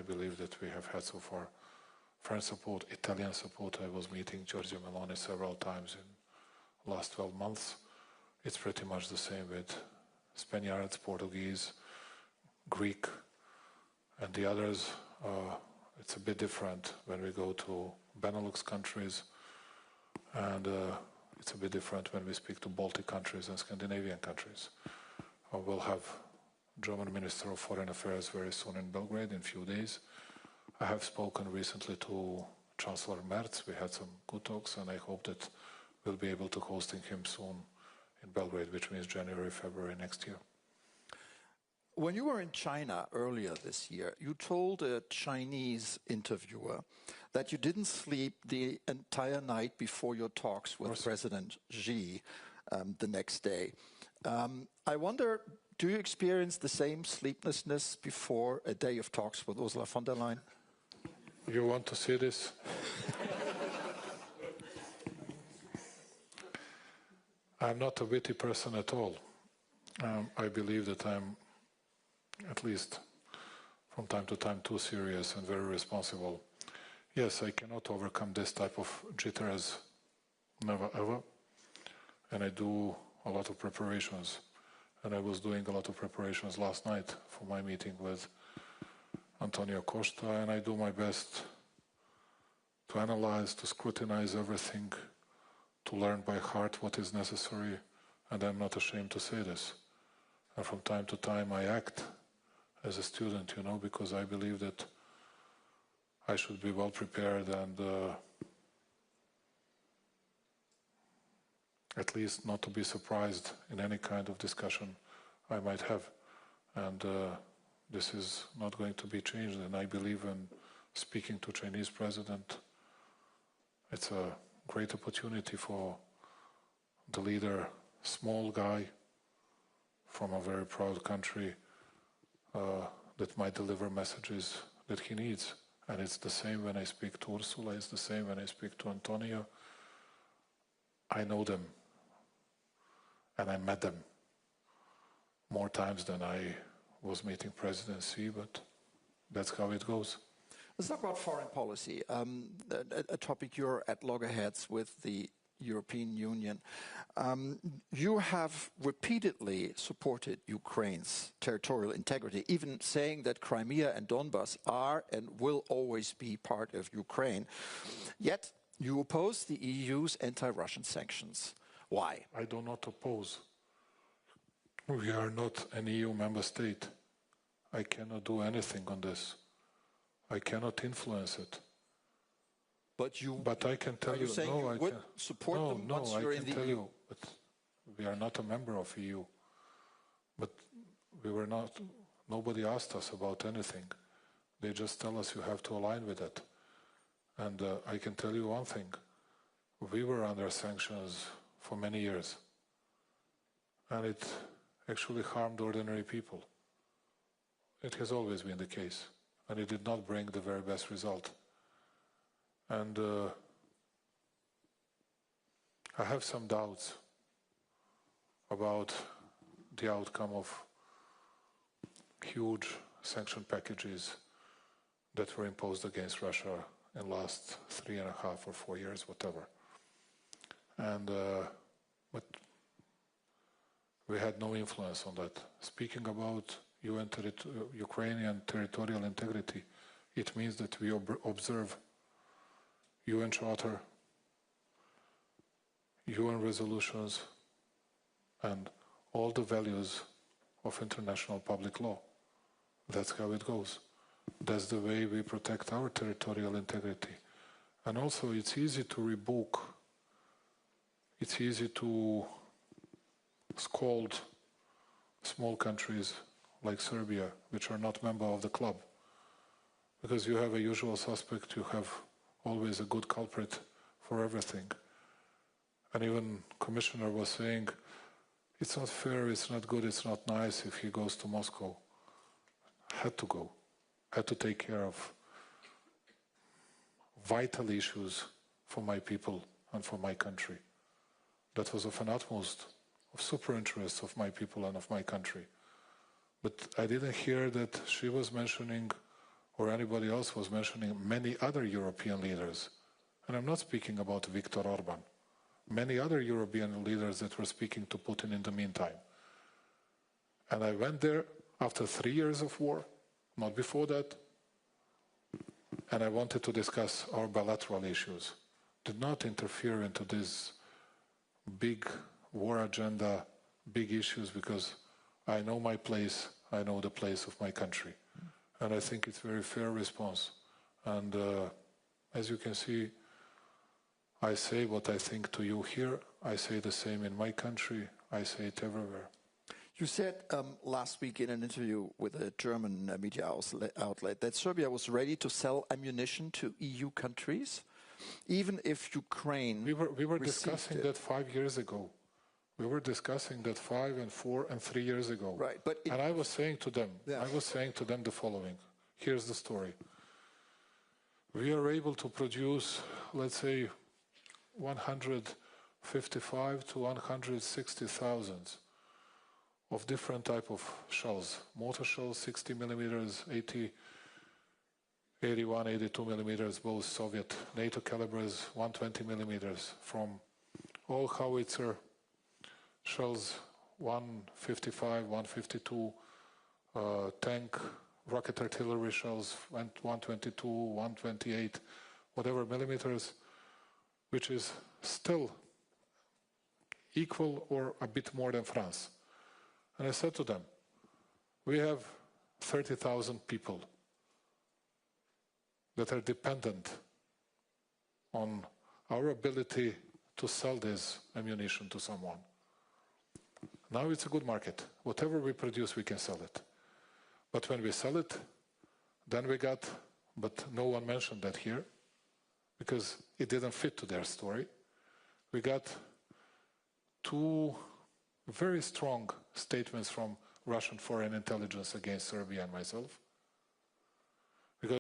I believe that we have had so far French support, Italian support. I was meeting Giorgia Meloni several times in the last 12 months. It's pretty much the same with Spaniards, Portuguese, Greek, and the others. It's a bit different when we go to Benelux countries, and it's a bit different when we speak to Baltic countries and Scandinavian countries. We'll have German Minister of Foreign Affairs very soon in Belgrade in a few days. I have spoken recently to Chancellor Merz. We had some good talks, and I hope that we'll be able to hosting him soon in Belgrade, which means January, February next year. When you were in China earlier this year, you told a Chinese interviewer that you didn't sleep the entire night before your talks with President Xi the next day. I wonder, do you experience the same sleeplessness before a day of talks with Ursula von der Leyen? You want to see this? I'm not a witty person at all. I believe that I'm, at least from time to time, too serious and very responsible. Yes, I cannot overcome this type of jitters, never ever. And I do a lot of preparations. And I was doing a lot of preparations last night for my meeting with Antonio Costa, and I do my best to analyze, to scrutinize everything, to learn by heart what is necessary, and I'm not ashamed to say this. And from time to time I act as a student, you know, because I believe that I should be well prepared and at least not to be surprised in any kind of discussion I might have. And this is not going to be changed, and I believe in speaking to Chinese president. It's a great opportunity for the leader, small guy from a very proud country, that might deliver messages that he needs. And it's the same when I speak to Ursula, it's the same when I speak to Antonio. I know them, and I met them more times than I was meeting President Xi, but that's how it goes. Let's talk about foreign policy, a topic you're at loggerheads with the European Union. You have repeatedly supported Ukraine's territorial integrity, even saying that Crimea and Donbas are and will always be part of Ukraine. Yet you oppose the EU's anti-Russian sanctions. Why? I do not oppose. We are not an EU member state. I cannot do anything on this. I cannot influence it. But I can tell you, no, I would support them once you're in the EU. Tell you, but we are not a member of EU. But we were not. Nobody asked us about anything. They just tell us you have to align with it. And I can tell you one thing: we were under sanctions for many years, and it actually harmed ordinary people. It has always been the case, and it did not bring the very best result. And I have some doubts about the outcome of huge sanction packages that were imposed against Russia in the last 3.5 or 4 years, whatever. And but we had no influence on that. Speaking about Ukrainian territorial integrity, it means that we observe UN Charter, UN resolutions, and all the values of international public law. That's how it goes. That's the way we protect our territorial integrity. And also, it's easy to rebuke. It's easy to scold small countries like Serbia, which are not members of the club. Because you have a usual suspect, you have always a good culprit for everything. And even Commissioner was saying, it's not fair, it's not good, it's not nice if he goes to Moscow. Had to go, had to take care of vital issues for my people and for my country. That was of an utmost, of super interest of my people and of my country. But I didn't hear that she was mentioning or anybody else was mentioning many other European leaders. And I'm not speaking about Viktor Orban. Many other European leaders that were speaking to Putin in the meantime. And I went there after 3 years of war, not before that, and I wanted to discuss our bilateral issues. Did not interfere into this big war agenda, big issues, because I know my place, I know the place of my country. And I think it's a very fair response. And as you can see, I say what I think to you here, I say the same in my country, I say it everywhere. You said last week in an interview with a German media outlet that Serbia was ready to sell ammunition to EU countries, even if Ukraine We were discussing that 5 years ago. We were discussing that 5 and 4 and 3 years ago. Right, and I was saying to them, the following. Here's the story. We are able to produce, let's say, 155 to 160,000 of different type of shells. Mortar shells, 60 millimeters, 80, 81, 82 millimeters, both Soviet NATO calibers, 120 millimeters, from all howitzer shells, 155, 152, tank, rocket artillery shells, 122, 128, whatever millimeters, which is still equal or a bit more than France. And I said to them, we have 30,000 people that are dependent on our ability to sell this ammunition to someone. Now it's a good market. Whatever we produce, we can sell it. But when we sell it, then we got, but no one mentioned that here, because it didn't fit to their story. We got 2 very strong statements from Russian foreign intelligence against Serbia and myself.